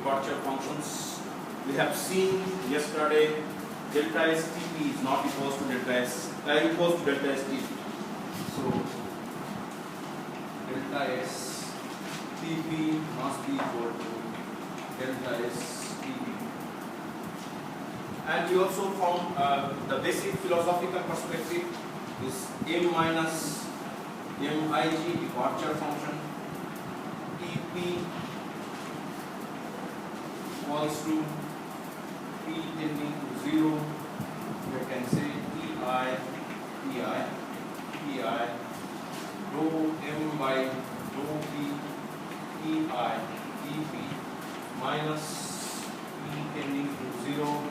departure functions. We have seen yesterday delta S Tp is not equals to delta S equals to delta S Tp. So delta S Tp must be equal to delta S Tp. And we also found the basic philosophical perspective is m minus mig departure function Tp equals to P tending to 0. We can say Pi rho m by rho P Pi Tp minus P tending to 0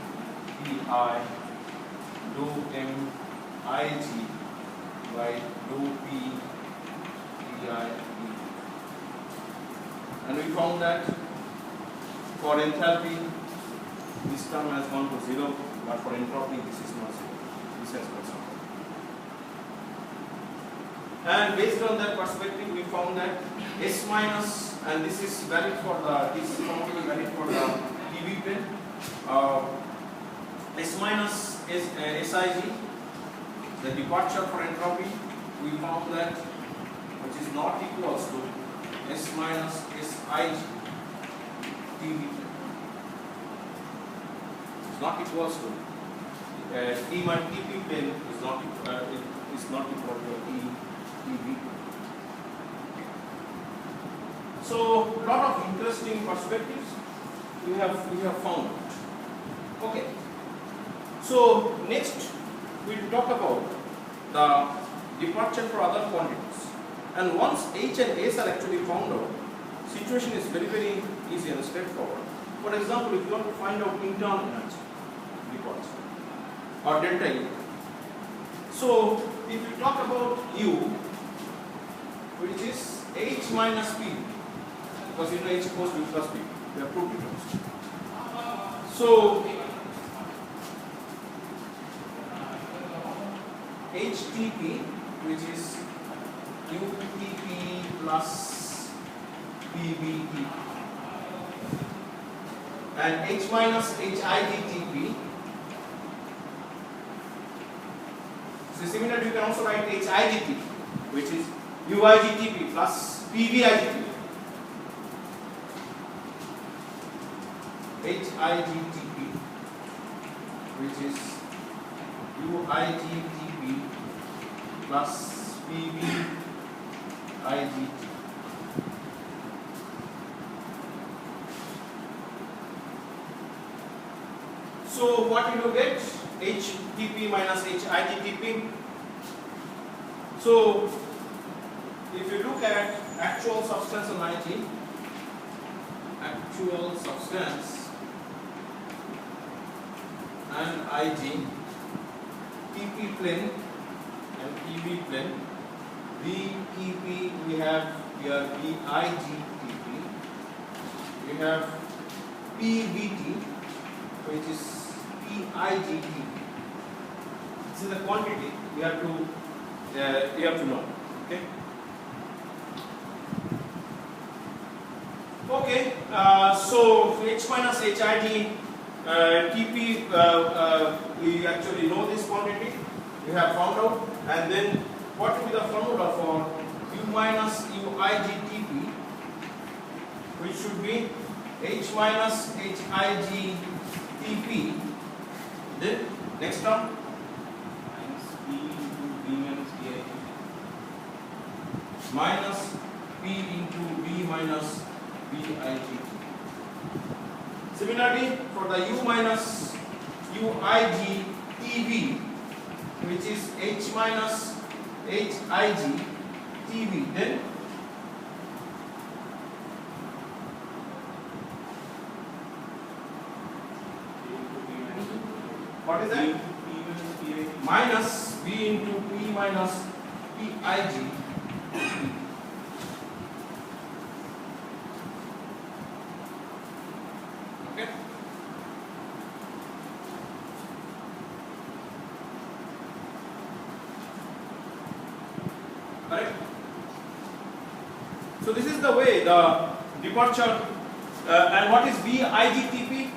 Pi rho m Ig by rho P Pi. And we found that for enthalpy this term has gone to 0, but for entropy this is not 0. This has got something. And based on that perspective, we found that S minus, and this is valid for the, this is probably valid for the PV plane. S minus is Sig, the departure for entropy, we found that which is not equals to S minus Sig PV. It's not equals to T minus TP plane is not equal to TV. So lot of interesting perspectives we have found. Okay. So next we will talk about the departure for other quantities. And once H and S are actually found out, situation is very easy and straightforward. For example, if you want to find out internal energy departure or delta U. So if we talk about U, which is H minus P, because you know H equals to U plus P, we have proved it. So HTP, which is UTP plus PBT, and H minus HIGTP. So similarly, you can also write HIGTP, which is UIGTP plus PBIGTP. HIGTP, which is UIGTP plus PBIGTP. So what will you get? HTP minus HIGTP. So if you look at actual substance and IG, actual substance and IG, TP plane and PV plane, VTP we have here VIGTP, we have PVT, which is PIGTP. This is the quantity we have to know. Okay. Okay. So H minus HIG TP, we actually know this quantity. We have found out, and then what will be the formula for U minus UIGTP, which should be H minus HIGTP. Then next term minus P into B minus BIGTP minus P into B minus BIGTP. Similarly, for the U minus UIGTV, which is H minus HIGTV, then what is that? Minus B into P minus PIG. Okay. Correct? So this is the way the departure And what is Big Tp?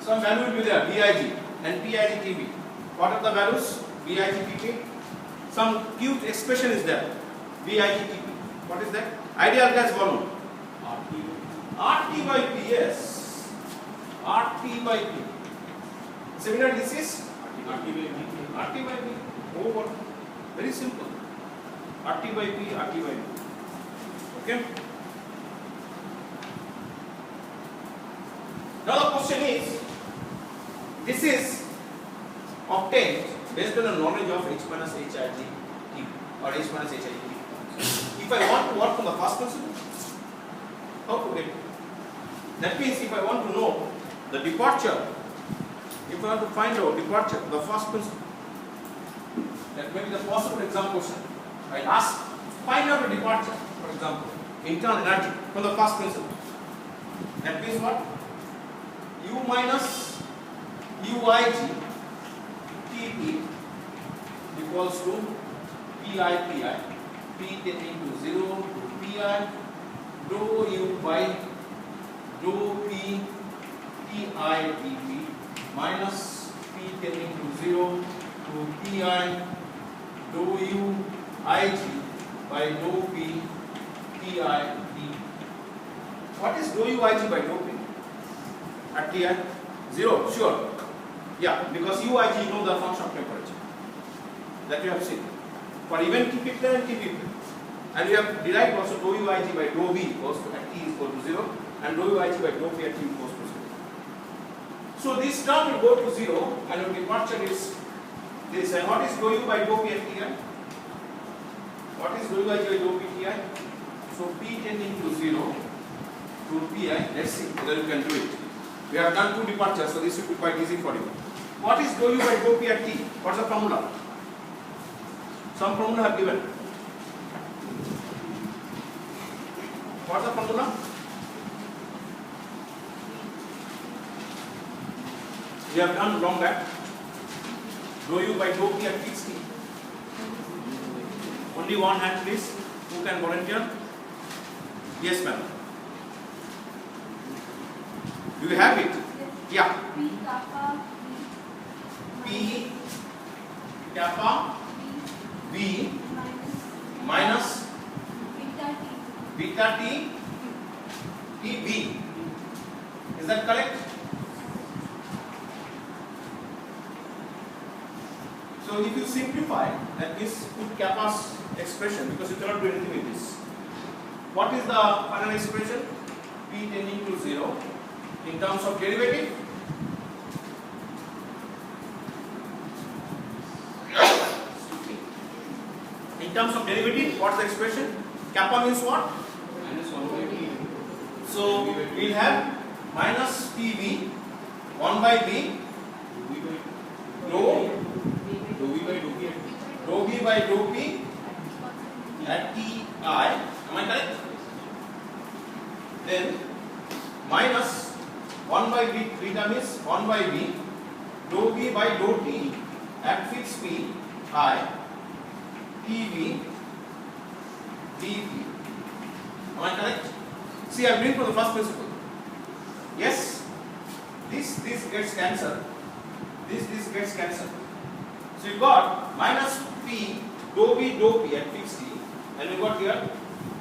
Some value will be there, Big and Pig Tb. What are the values? Big Tp. Some cute expression is there. Big Tp. What is that? Ideal gas volume. RT by P, yes. RT by P. Similar, this is RT by P. Over. Very simple. RT by P, RT by P. Okay? Now the question is, this is obtained based on the knowledge of H minus Hig T or H minus Hig T. If I want to work on the first principle, how to get it? That means if I want to know the departure, if I want to find out departure, the first principle, that may be the possible exam question. I ask, find out the departure, for example, internal energy from the first principle. That means what? U minus Uig Tp equals to Pi, P tending to 0 to Pi, dou U by dou P Ti dP minus P tending to 0 to Pi dou U Ig by dou P Ti dP. What is dou U Ig by dou P? At Ti? 0, sure. Yeah, because Uig you know the function of temperature. That you have seen. For even Tp and Tp. And we have derived also dou Uig by dou V equals to at T equal to 0 and dou Uig by dou P at T equals to 0. So this term will go to 0 and your departure is this. And what is dou U by dou P at Ti? What is dou Uig by dou P Ti? So P tending to 0 to Pi. Let's see whether you can do it. We have done 2 departures, so this will be quite easy for you. What is dou U by dou P at T? What's the formula? Some formula have given. What's the formula? We have done long back. Dou U by dou P at fixed T. Only one hand please. Who can volunteer? Yes ma'am. Do you have it? Yeah. P kappa V minus beta T T B. Is that correct? So if you simplify, that means put kappa's expression because you cannot do anything with this. What is the final expression? P tending to 0 in terms of derivative. In terms of derivative, what's the expression? Kappa means what? Minus 1 by B. So we will have minus PV 1 by B dou V by dou P at Ti. Am I correct? Then minus 1 by B, beta means 1 by B dou V by dou T at fixed P I Tv dP. Am I correct? See, I am doing for the first principle. Yes? This gets cancelled. This gets cancelled. So you got minus P dou V dou P at fixed T, and you got here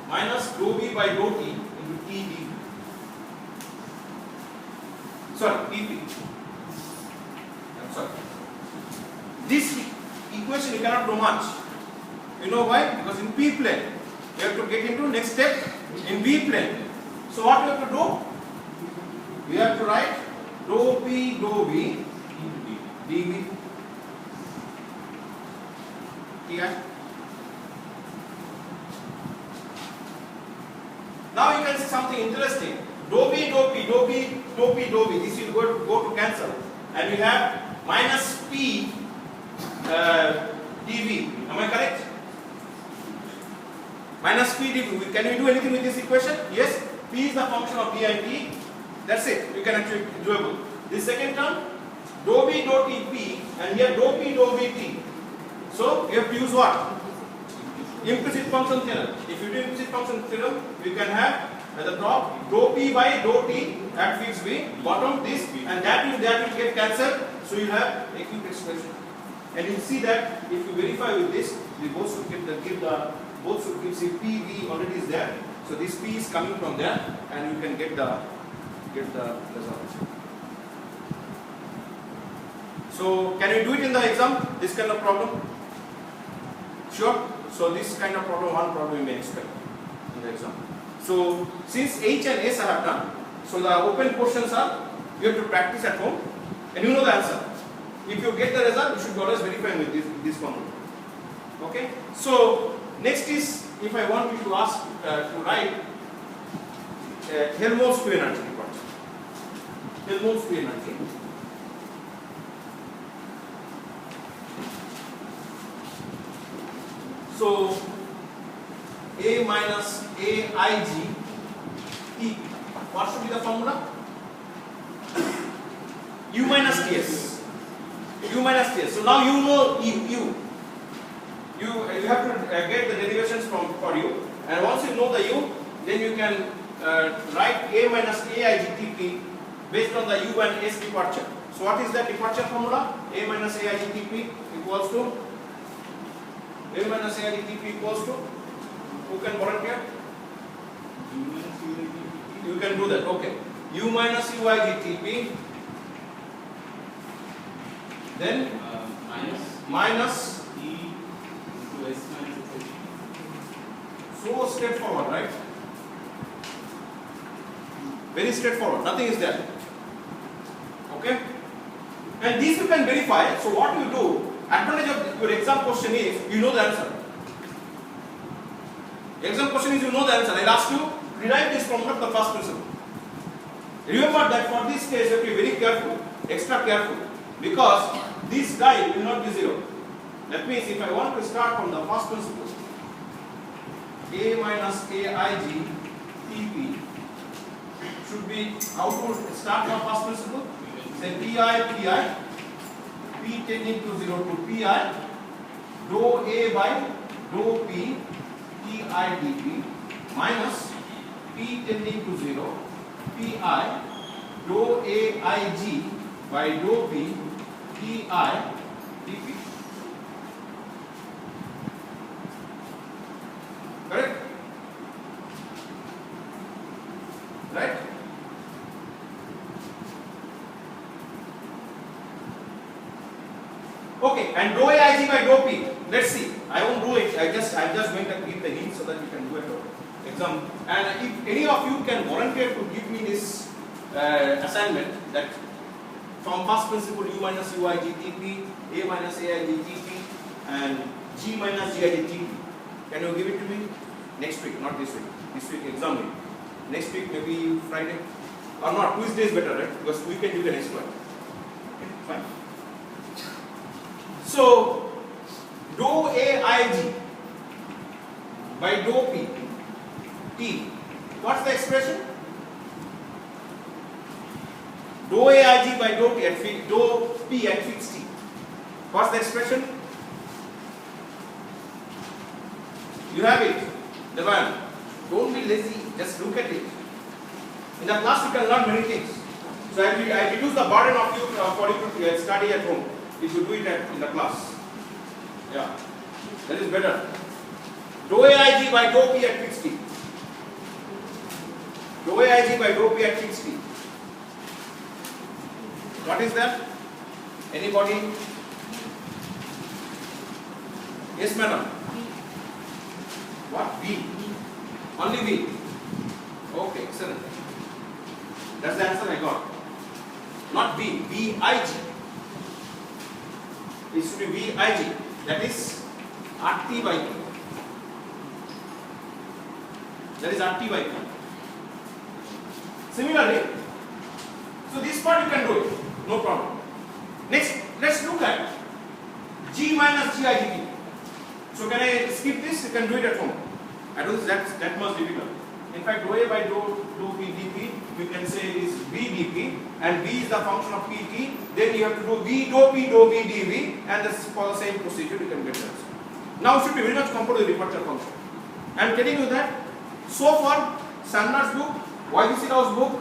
minus dou V by dou T into Td. Sorry, Tp. I'm sorry. This equation you cannot do much. You know why? Because in P plane, you have to get into next step in V plane. So what we have to do? We have to write dou P dou V dV. Here. Now you can see something interesting. Dou V dou P dou P dou P dou V. This will go to cancel, and we have minus P dV. Am I correct? Minus P dV. Can we do anything with this equation? Yes. P is the function of dIT. That's it. We can actually do it. This second term, dou V dou T P, and here dou P dou V T. So we have to use what? Implicit function theorem. If you do implicit function theorem, we can have at the top, dou P by dou T at fixed V, bottom this, and that will get cancelled, so you have a quick expression. And you see that if you verify with this, they both should both should give, see PV already is there, so this P is coming from there, and you can get the result. So can you do it in the exam, this kind of problem? Sure. So this kind of problem, one problem you may expect in the exam. So since H and S I have done, so the open questions are, you have to practice at home and you know the answer. If you get the result, you should always verify with this formula. Okay. So next is, if I want you to ask to write Helmholtz free energy. Helmholtz free energy. So A minus AIG T. What should be the formula? U minus Ts. U minus Ts. So now you know U. You have to get the derivations for U, and once you know the U, then you can write A minus AIG Tp based on the U and S departure. So what is the departure formula? A minus AIG Tp equals to A minus AIG Tp equals to, who can volunteer? You can do that. Okay. U minus UIG Tp, then minus E into S minus H. So straightforward, right? Very straightforward. Nothing is there. Okay. And these you can verify. So what you do? Advantage of your exam question is you know the answer. Exam question is you know the answer. I'll ask you, derive this from the first principle. Remember that for this case you have to be very careful, extra careful, because this guy will not be zero. That means if I want to start from the first principle, A minus AIG Tp should be, how to start from first principle? Say Pi, P tending to 0 to Pi, dou A by dou P, Ti dP, minus P tending to 0, Pi, dou AIG by dou P, Ti dP. Correct? Right? Okay, and dou AIG by dou P. Let's see. I won't do it. I'm just going to give the hint so that you can do it exam. And if any of you can volunteer to give me this assignment, that from first principle U minus UIG Tp, A minus AIG Tp, and G minus GIG Tp. Can you give it to me? Next week, not this week. This week exam week. Next week maybe Friday. Or not, Tuesday is better, right? Because weekend you can exploit. Okay, fine. So, dou AIG by dou P, T. What's the expression? Dou AIG by dou T at dou P at fixed T. What's the expression? You have it. Devan, don't be lazy. Just look at it. In the class you can learn many things. So I reduce the burden of you for you to study at home. If you do it in the class. Yeah. That is better. Dou AIG by dou P at fixed T. Dou AIG by dou P at fixed T. What is that? Anybody? Yes, madam. What? V. Only V. Okay, excellent. That's the answer I got. Not V. VIG. It should be VIG. That is RT by Q. That is RT by Q. Similarly, so this part you can do it. No problem. Next, let's look at G minus GIGT. So can I skip this? You can do it at home. I don't think that's that much difficult. In fact, dou A by dou P dP, we can say is V dP, and V is the function of Pt. Then you have to do V dou P dou V dV, and this for the same procedure you can get that. Now it should be very much comfortable with the departure function. I am telling you that so far Sandler's book, YBC Rao's book,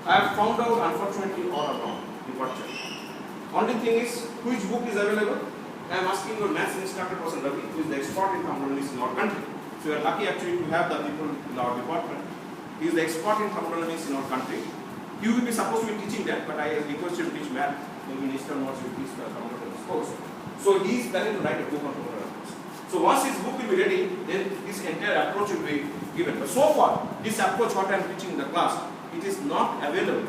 I have found out unfortunately all are wrong. Departure. Only thing is, which book is available? I am asking your maths instructor person Ravi, who is the expert in thermodynamics in our country. So we are lucky actually to have the people in our department. He is the expert in thermodynamics in our country. He will be supposed to be teaching that, but I request him to teach math. Maybe in Eastern North will teach the thermodynamics course. So he is planning to write a book on thermodynamics. So once his book will be ready, then this entire approach will be given. But so far, this approach what I am teaching in the class, it is not available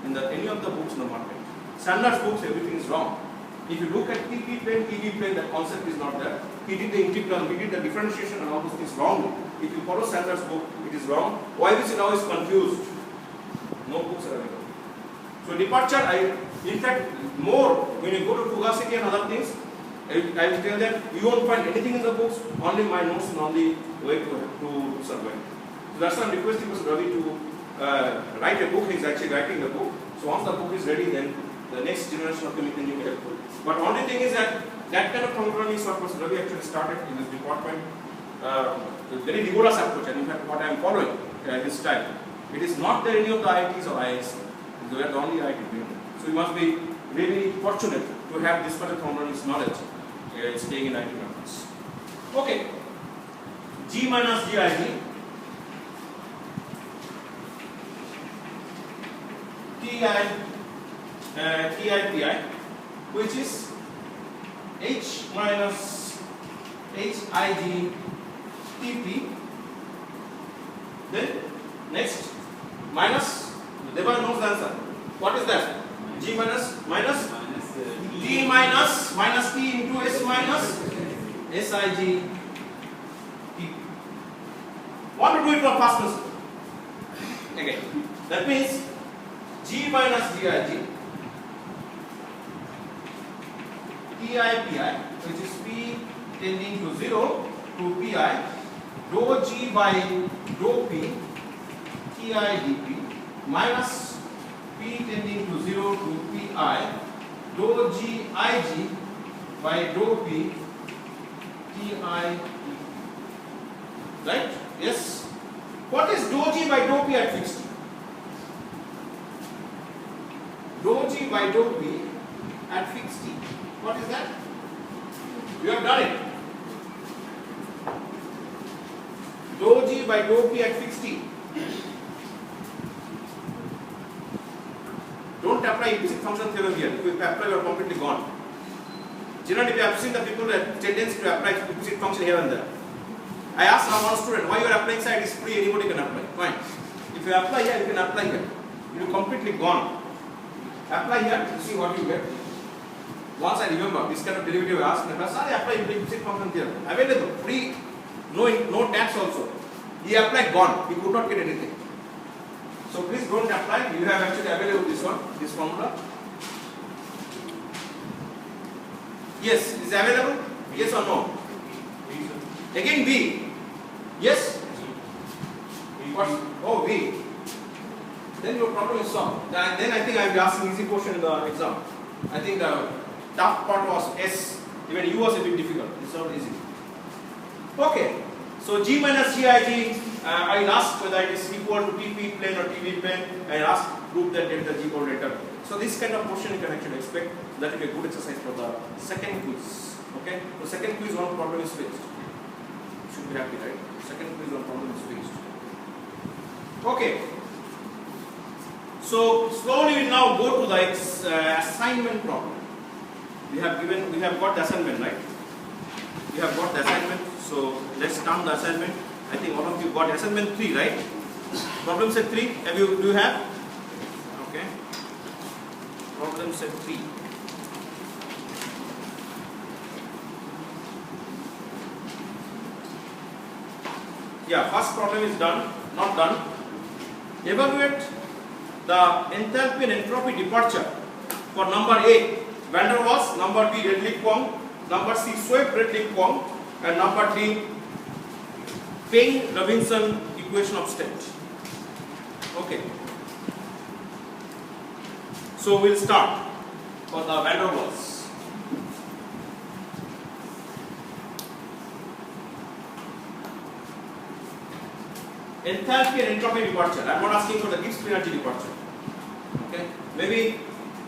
in any of the books in the market. Sandler's books, everything is wrong. If you look at TP plane, EV plane, that concept is not there. He did the integral, he did the differentiation and all those things wrongly. If you follow Sandler's book, it is wrong. YBC now is confused. No books are available. So departure, in fact, more, when you go to fugacity and other things, I will tell them, you won't find anything in the books, only my notes and only way to survive. So that's why I'm requesting Mr. Ravi to write a book. He's actually writing the book. So once the book is ready, then the next generation of chemical engineering will helpful. But only thing is that kind of thermodynamics what Mr. Ravi actually started in this department, very rigorous approach, and in fact what I am following this style. It is not there in any of the IITs or IIS. We are the only IIT doing it. So you must be really fortunate to have this much of thermodynamics knowledge staying in IIT campus. Okay. G minus GIG. TI, which is H minus HIG TP. Then next minus, Deva knows the answer. What is that? G minus D minus T into S minus SIG TP. Want to do it for fastness? Okay. That means G minus GIG TI, which is P tending to 0 to Pi, rho G by rho P Ti dP minus P tending to 0 to Pi, rho G Ig by rho P Ti dP. Right? Yes. What is rho G by rho P at fixed? Rho G by rho P at fixed T. What is that? You have done it. Rho G by rho P at fixed T. Don't apply implicit function theorem here. If you apply, you are completely gone. Generally, we have seen the people that tendency to apply implicit function here and there. I asked one student, why you are applying side is free, anybody can apply. Fine. If you apply here, you can apply here. You are completely gone. Apply here to see what you get. Once I remember this kind of derivative I asked in the class, I apply implicit function theorem. Available, free, no tax also. He applied, gone. He could not get anything. So please don't apply. You have actually available this one, this formula. Yes, is available? Yes or no? Again V. Yes? What? Oh, V. Then your problem is solved. Then I think I will be asking easy question in the exam. I think the tough part was S. Even U was a bit difficult. It's not easy. Okay. So G minus GIG, I will ask whether it is equal to TP plane or TV plane. I ask prove that delta G equal delta. So this kind of question you can actually expect. That will be a good exercise for the second quiz. Okay. The second quiz one problem is fixed. Should be happy, right? Second quiz one problem is fixed. Okay. So slowly we will now go to the assignment problem. We have got the assignment, right? We have got the assignment. So let's start the assignment. I think all of you got assignment 3, right? Problem set 3. Do you have? Okay. Problem set 3. Yeah, first problem is done. Not done. Evaluate the enthalpy and entropy departure for number A, Van der Waals, number B, Redlich-Kwong, number C, Swept Redlich-Kwong, and number D, Payne-Robinson equation of state. Okay. So we'll start for the Van der Waals. enthalpy and entropy departure. I am not asking for the Gibbs energy departure. Okay, maybe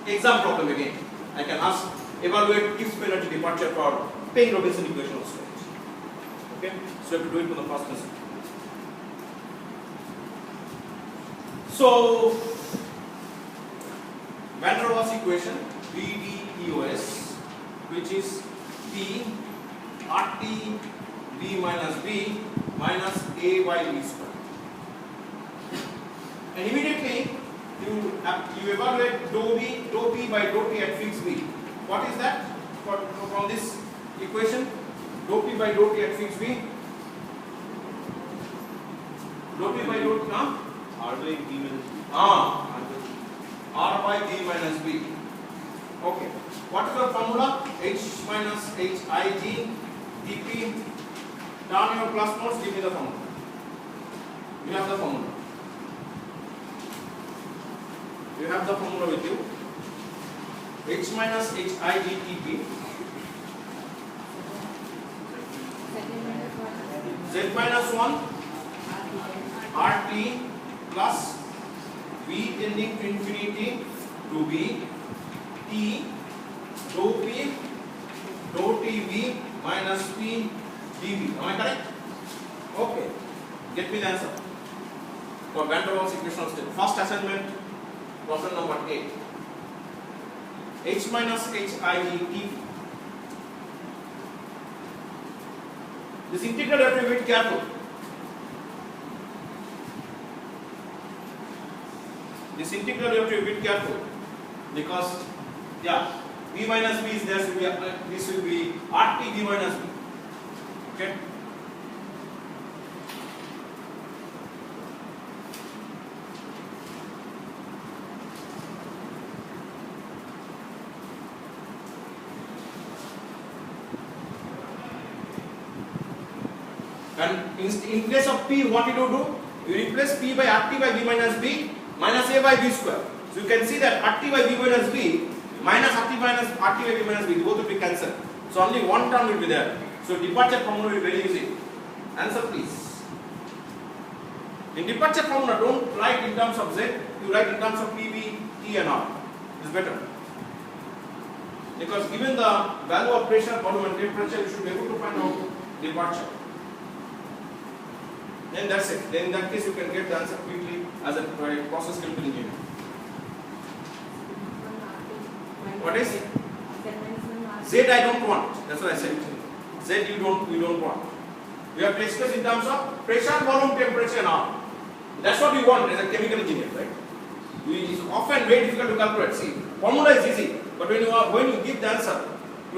exam problem again. I can ask evaluate Gibbs energy departure for Payne-Robinson equation also. Okay, so you have to do it for the first lesson. So Van der Waals equation VDEOS, which is P RT B minus B minus A by B square. And immediately you evaluate dou P by dou T at fixed B. What is that? From this equation, dou P by dou T at fixed B. Dou P by dou T, R by B minus B. R by B minus B. Okay. What is the formula? H minus Hij dP. Down your plus notes, give me the formula. You have the formula. You have the formula with you. H minus Hij dP. Z minus 1 RT plus V tending to infinity to be T dou P dou TV minus P dV. Am I correct? Okay. Get me the answer for Van der Waals equation of state. First assignment, problem number 8. H minus Hij dP. This integral you have to be a bit careful. This integral you have to be a bit careful because B minus B is there, so this will be RT B minus B. Okay. And in place of P, what you do? You replace P by RT by B minus B minus A by B square. So you can see that RT by B minus B minus RT by B minus B, both will be cancelled. So only one term will be there. So departure formula will be very easy. Answer please. In departure formula, don't write in terms of Z, you write in terms of PV, T and R. It's better. Because given the value of pressure, volume and temperature, you should be able to find out departure. Then that's it. Then in that case you can get the answer quickly as a process chemical engineer. What is? Z I don't want. That's what I said. Z we don't want. We have discussed in terms of pressure, volume, temperature and all. That's what we want as a chemical engineer, right? It is often very difficult to calculate. See, formula is easy, but when you give the answer to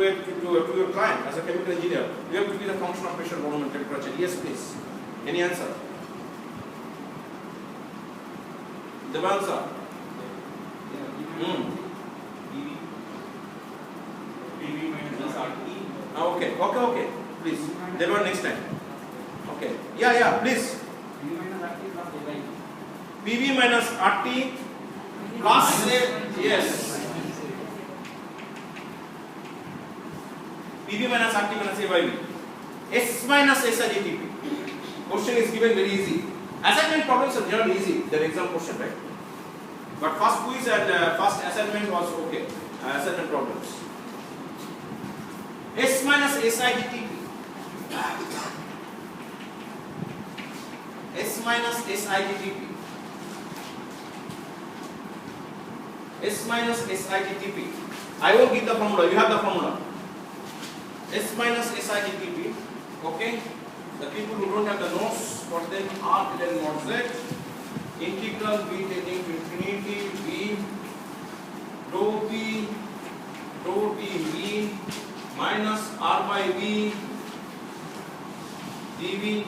your client as a chemical engineer, you have to be the function of pressure, volume and temperature. Yes, please. Any answer? The answer. PV minus RT. Okay. Please. That one next time. Okay. Yeah. Please. PV minus RT plus yes. PV minus RT minus A by B. S minus SIGTP. Question is given very easy. Assignment problems are generally easy. They're exam question, right? But first quiz and first assignment was okay. Assignment problems. S minus SIGTP. S minus SIGTP. S minus SIGTP. I won't give the formula. You have the formula. S minus SIGTP. Okay. The people who don't have the notes, for them R then mod Z. Integral B tending to infinity B dou P dou TV minus R by B dV.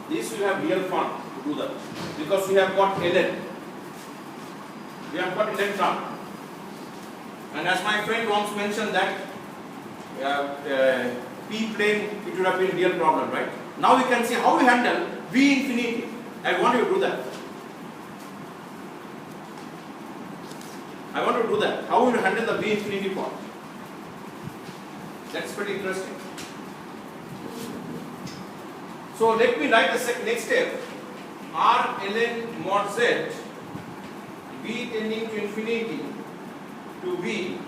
This will have real fun to do that because we have got ln. We have got ln term. And as my friend once mentioned that P plane, it would have been a real problem, right? Now we can see how we handle V infinity. I want you to do that. I want to do that. How we will handle the V infinity part. That's pretty interesting. So let me write the next step. R ln mod z, V tending to infinity to V,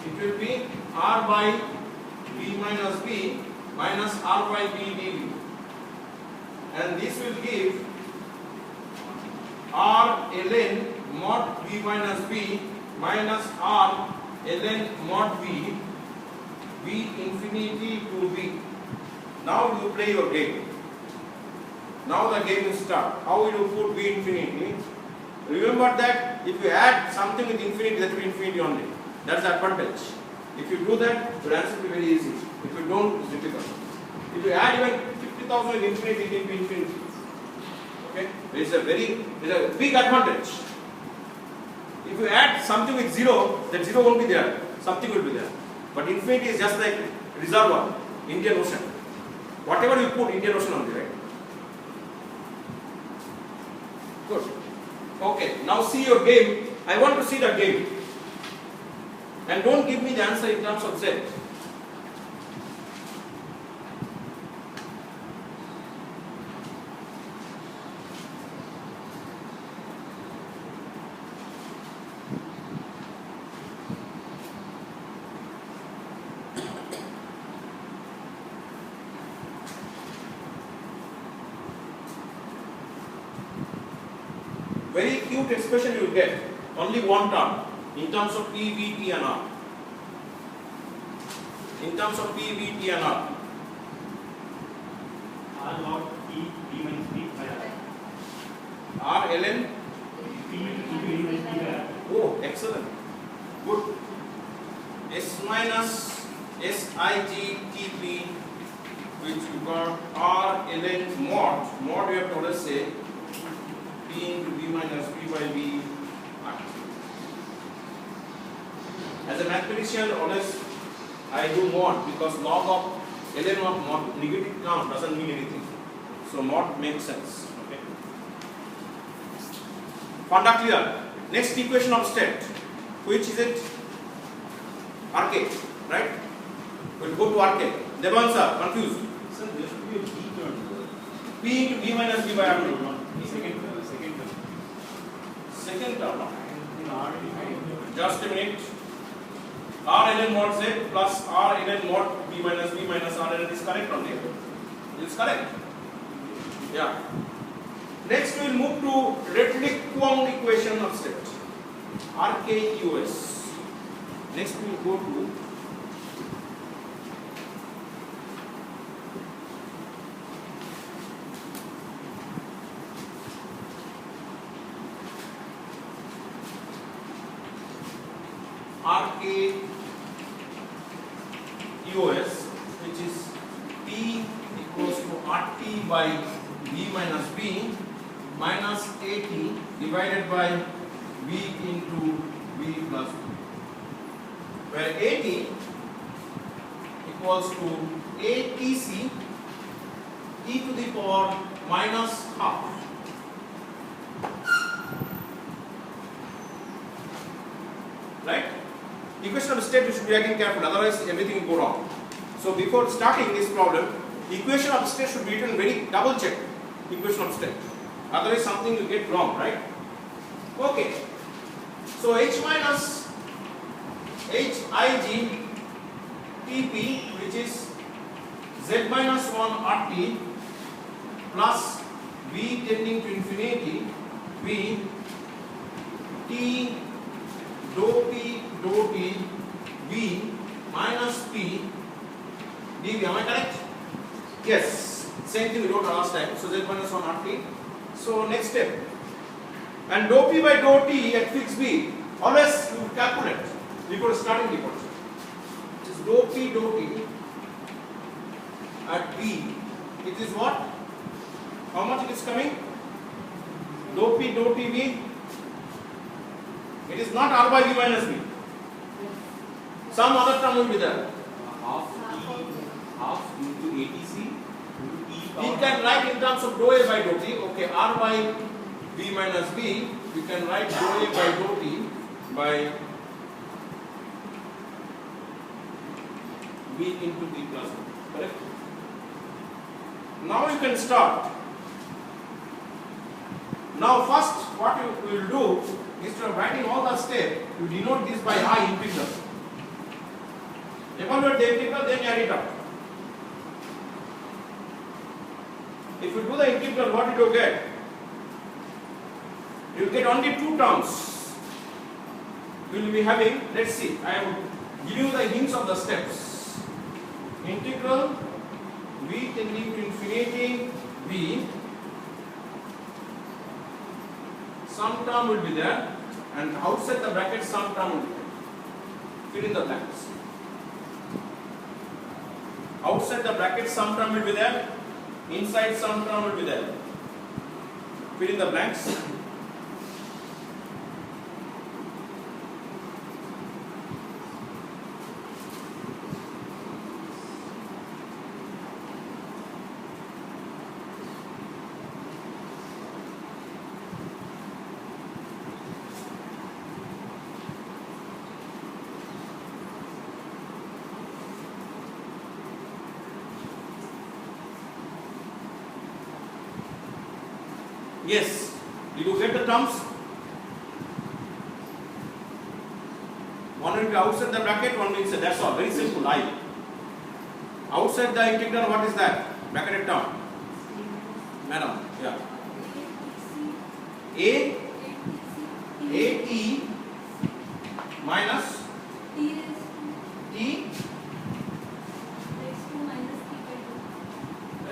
it will be R by V minus B minus R by B dV. And this will give R ln mod V minus B minus R ln mod V, V infinity to V. Now you play your game. Now the game will start. How will you put V infinity? Remember that if you add something with infinity, that will be infinity only. That's the advantage. If you do that, your answer will be very easy. If you don't, it's difficult. If you add even 50,000 with infinity, it will be infinity. Okay? It's a big advantage. If you add something with zero, that zero won't be there. Something will be there. But infinity is just like reservoir, Indian Ocean. Whatever you put, Indian Ocean only, right? Good. Okay, now see your game. I want to see the game. And don't give me the answer in terms of Z. Very cute expression you will get. Only one term in terms of P, V, T and R. In terms of P, V, T and R. R log P, V minus P by R. R ln P, V minus P by R. Oh, excellent. Good. S minus Sig Tp, which you got R ln mod. Mod you have to always say P into V minus P by V. As a mathematician, always I do mod because log of ln of mod negative term doesn't mean anything. So mod makes sense. Okay. Funda clear. Next equation of state. Which is it? RK, right? We'll go to RK. Devan sir, confused. Sir, there should be a V term. P into V minus V by R. Second term. Second term. In R, Just a minute. R ln mod Z plus R ln mod V minus R ln is correct only. It is correct. Yeah. Next we will move to Redlich-Kwong equation of state. RKUS. Next we will go to RKUS, which is T equals to RT by V minus B minus AT divided by V into V plus B, where AT equals to ATC e to the power minus half. Right? Equation of state you should be again careful, otherwise everything will go wrong. So before starting this problem, equation of state should be written very double check. Equation of state. Otherwise something will get wrong, right? Okay. So H minus Hij Tp, which is Z minus 1 RT plus V tending to infinity V T dou P dou T V minus P dV. Am I correct? Yes. Same thing we wrote last time. So Z minus 1 RT. So next step. And dou P by dou T at fixed B. Always you calculate before starting the equation. It is dou P dou T at B. It is what? How much it is coming? Dou P dou T V. It is not R by V minus B. Some other term will be there. half half into ATC into E we power. can write in terms of dou A by dou T. Okay, R by V minus V, we can write dou A by dou T by V into V plus V. Correct? Now you can start. Now first what you will do, instead of writing all the steps, you denote this by I integral. Evaluate the integral, then add it up. If you do the integral, what did you get? You will get only two terms. You will be having, let's see, I am giving you the hints of the steps. Integral V tending to infinity V, some term will be there, and outside the bracket some term will be there. Fill in the blanks. Outside the bracket some term will be there, inside some term will be there. Fill in the blanks. Yes. Did you get the terms? One will be outside the bracket, one will be inside. That's all. Very simple. I. Outside the integral, what is that? Bracketed term. Madam. Yeah. A T minus T.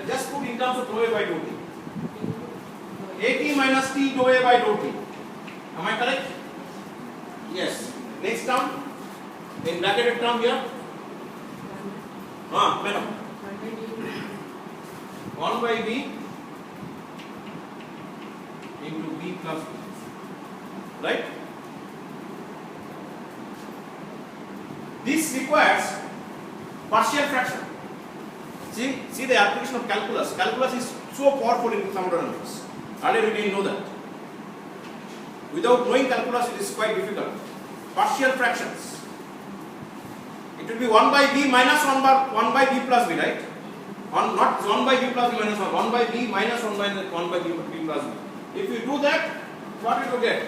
Just put in terms of dou A by dou T. AT minus T dou A by dou T. Am I correct? Yes. Next term, in bracketed term here. Madam. 1 by V into V plus V. Right? This requires partial fraction. See the application of calculus. Calculus is so powerful in thermodynamics. Earlier we didn't know that. Without knowing calculus, it is quite difficult. Partial fractions. It will be 1 by V minus 1 by V plus V, right? Not 1 by V plus V minus 1. 1 by V minus 1 by V plus V. If you do that, what will you get?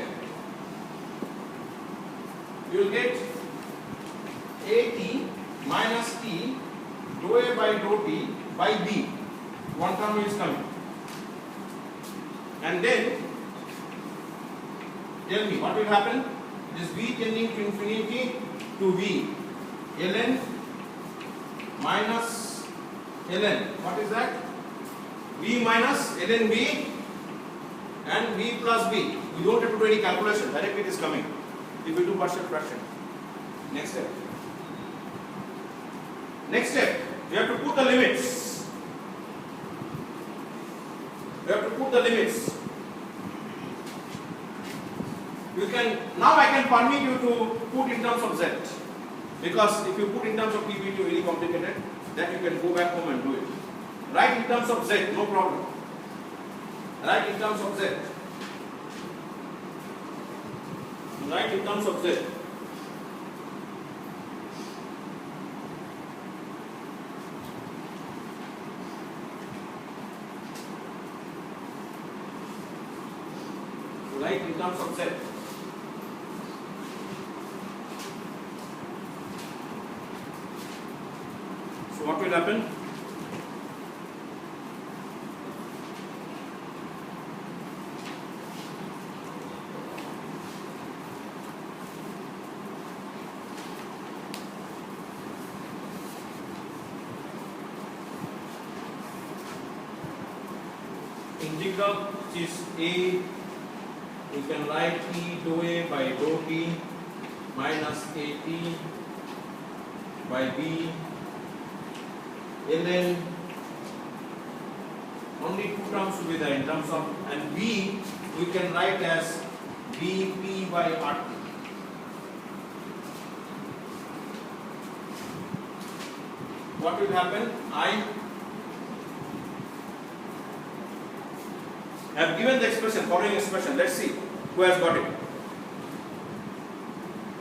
You will get AT minus T dou A by dou T by V. One term is coming. And then, tell me what will happen? This V tending to infinity to V. Ln minus Ln. What is that? V minus Ln V and V plus V. You don't have to do any calculation. Directly it is coming. If you do partial fraction. Next step. Next step. You have to put the limits. You have to put the limits. You can, now I can permit you to put in terms of Z. Because if you put in terms of P, it will be very complicated. Then you can go back home and do it. Write in terms of Z, no problem. Write in terms of Z. Write in terms of Z. Write in terms of Z. So what will happen? Integral, which is A, you can write T dou A by dou T minus AT by B. And then only two terms will be there in terms of, and B we can write as BP by RT. what will happen? I have given the expression, following expression. Let's see who has got it.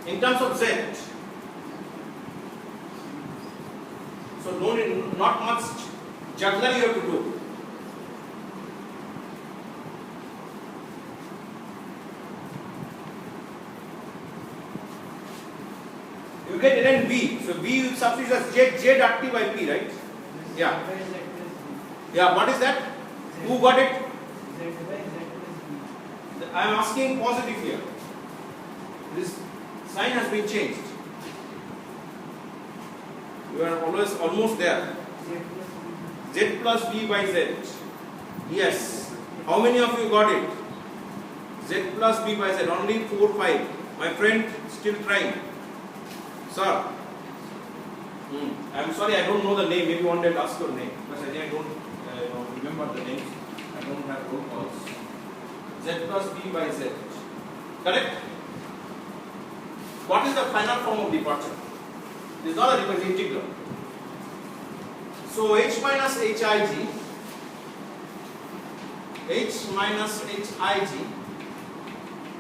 In terms of z, so not much juggler you have to do. You get ln b, so b you substitute as z active by p, right? Yeah. Yeah, what is that? Who got it? I am asking positive here. This sign has been changed. You are always almost there. Z plus b by z. Yes. How many of you got it? Z plus b by z. Only 4, 5. My friend still trying. Sir. I am sorry, I don't know the name. Maybe one day I'll ask your name. Because I don't remember the names. I don't have roll calls. Z plus b by z. Correct? What is the final form of departure? It is not a reverse integral. So h minus hij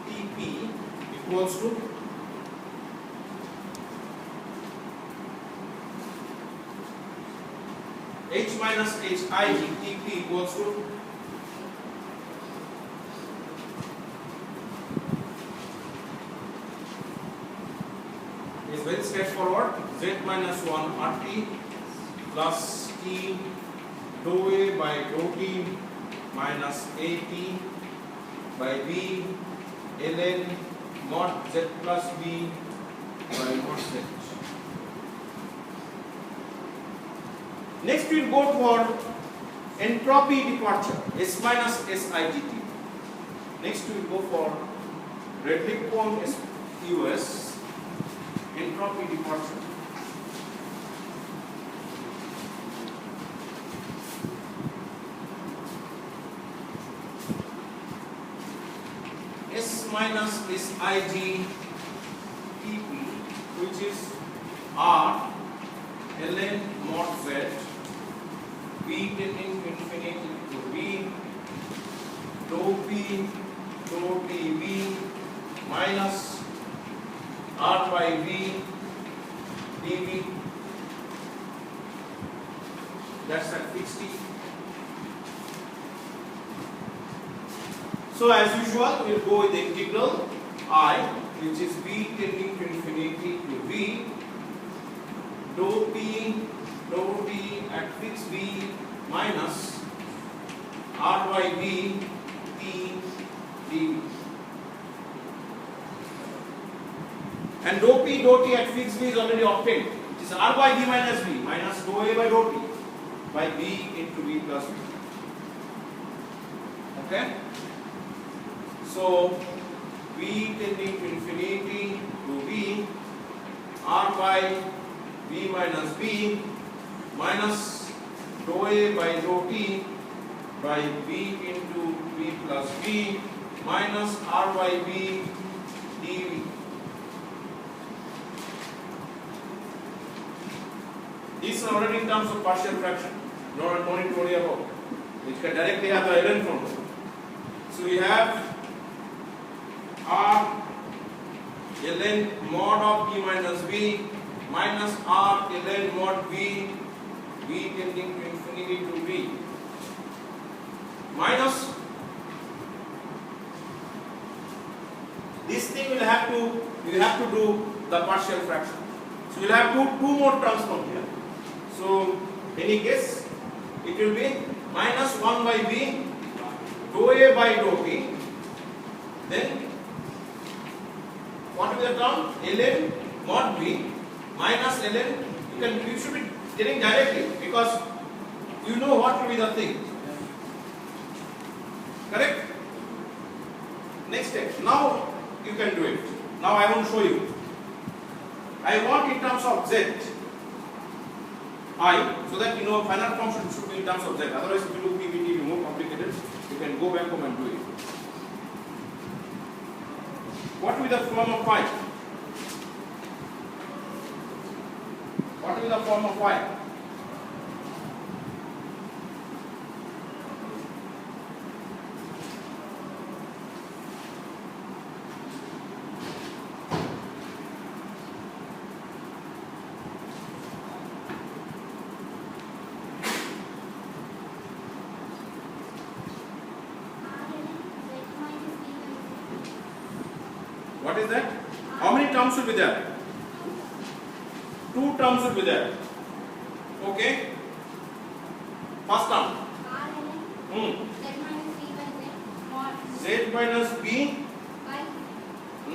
Tp equals to h minus hij Tp equals to is very straightforward. Z minus 1 RT plus T dou A by dou T minus AT by B ln mod Z plus B by mod Z. Next we will go for entropy departure, S minus SIGT. Next we will go for Redlich-Kwong US. Entropy departure. S minus SIG TP, which is R ln mod Z, B tending to infinity to B, dou P dou TV minus R by V dV, that's at fixed T. So as usual we will go with the integral I, which is B tending to infinity to V, dou P dou T at fixed V minus R by V T dV. And dou P dou T at fixed V is already obtained. It is R by V minus V minus dou A by dou T by B into V plus V. Okay? So V tending to infinity to V, R by V minus V minus dou A by dou T by V into V plus V minus R by V dV. These are already in terms of partial fraction. No need to worry about. Which can directly have the ln from them. So we have R ln mod of B minus V minus R ln mod V, V tending to infinity to V, minus this thing will have to, you have to do the partial fraction. So we will have two more terms from here. So any case it will be minus 1 by V dou A by dou T, then what will be the term? Ln mod V minus ln, you should be getting directly because you know what will be the thing. Correct? Next step. Now you can do it. Now I want to show you. I want in terms of Z I, so that you know final form should be in terms of Z. Otherwise if you do PVT, it will be more complicated. You can go back home and do it. What will be the form of Y? What will be the form of Y? What is that? How many terms will be there? 2 terms will be there. Okay. First term. Z minus B.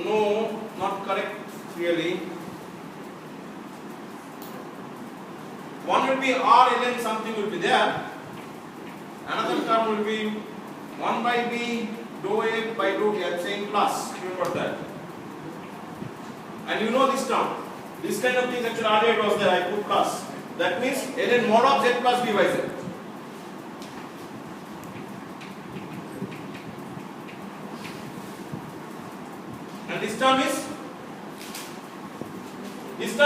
No, not correct really. One will be R ln something will be there. Another term will be 1 by B dou A by dou T. I am saying plus. Remember that. And you know this term. This kind of thing actually earlier it was there. I put plus. That means ln mod of Z plus B by Z. And this term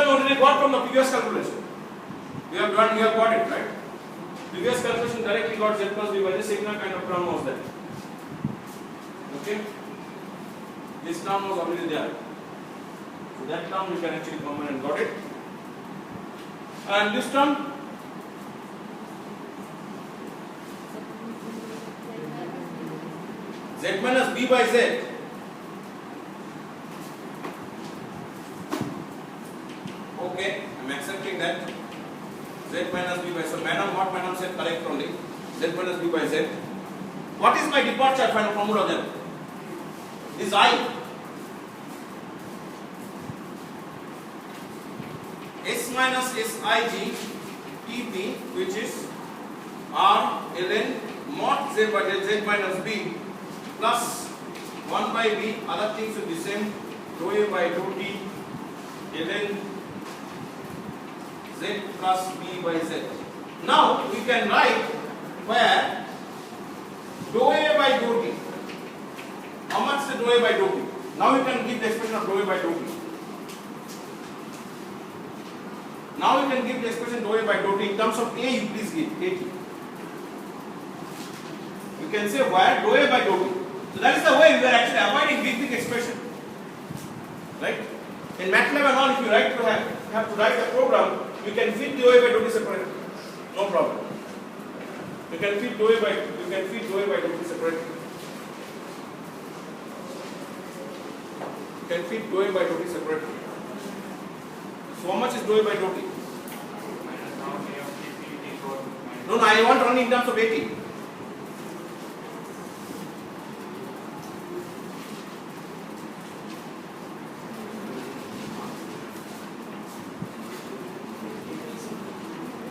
already got from the previous calculation. We have got it, right? Previous calculation directly got Z plus B by Z. Sigma kind of term was there. Okay? This term was already there. So that term you can actually combine and got it. And this term, Z minus B by Z. Okay, I am accepting that. Z minus B by Z. So madam, what madam said correct only. Z minus B by Z. What is my departure final formula then? Is I. S minus Sij Tp, which is R ln mod Z by Z minus B plus 1 by B. Other things will be same. Dou A by dou T ln Z plus B by Z. Now we can write where dou A by dou T. How much is dou A by dou T? Now we can give the expression of dou A by dou T. Now you can give the expression dou A by dou T in terms of A. You please give AT. You can say where dou A by dou T. So that is the way we are actually avoiding big expression, right? In MATLAB and all, if you have to write the program, you can fit dou A by dou T separately. No problem. You can fit dou A by dou T separately. You can fit dou A by dou T separately. So how much is dou A by dou T? No, I want only in terms of AT.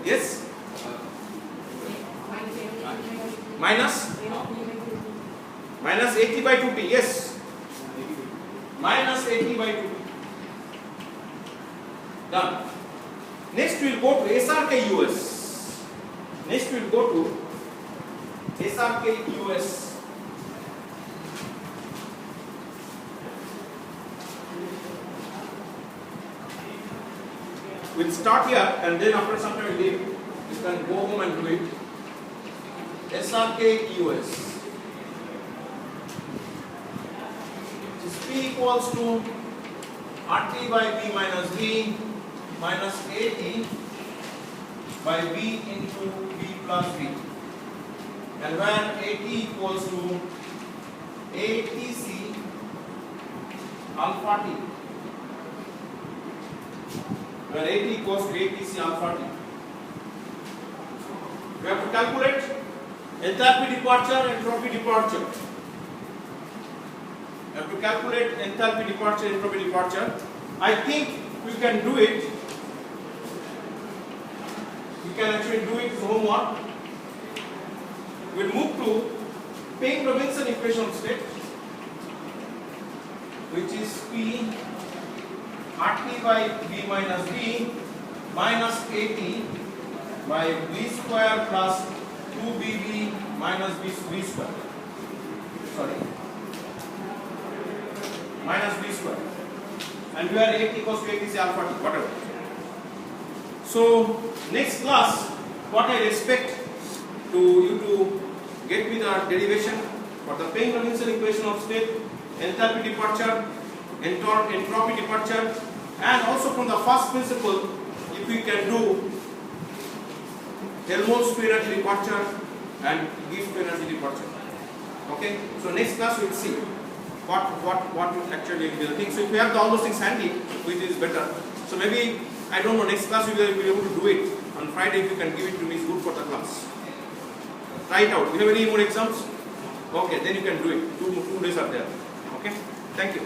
Yes? Minus AT by 2T. Yes. Minus AT by 2T. Done. Next we will go to SRK US. Next we will go to SRK US. We'll start here and then after some time we'll leave. You can go home and do it. SRK US. This P equals to RT by B minus B minus AT by B into B plus B. And when AT equals to ATC alpha T. When AT equals to ATC alpha T. We have to calculate enthalpy departure, entropy departure. You have to calculate enthalpy departure, entropy departure. I think we can do it. We can actually do it as homework. We'll move to Payne-Robinson equation state, which is P RT by B minus B minus AT by B square plus 2BB minus B square. Sorry. Minus B square. And where AT equals to ATC alpha T, whatever. So, next class, what I expect you to get me the derivation for the Payne-Robinson equation of state, enthalpy departure, entropy departure, and also from the first principle, if we can do Helmholtz free energy departure and Gibbs free energy departure. Okay, so next class we will see. what you actually will think. So if you have all those things handy, which is better. So maybe, I don't know, next class we will be able to do it. On Friday, if you can give it to me, it's good for the class. Try it out. Do you have any more exams? Okay, then you can do it. Two days are there. Okay, thank you.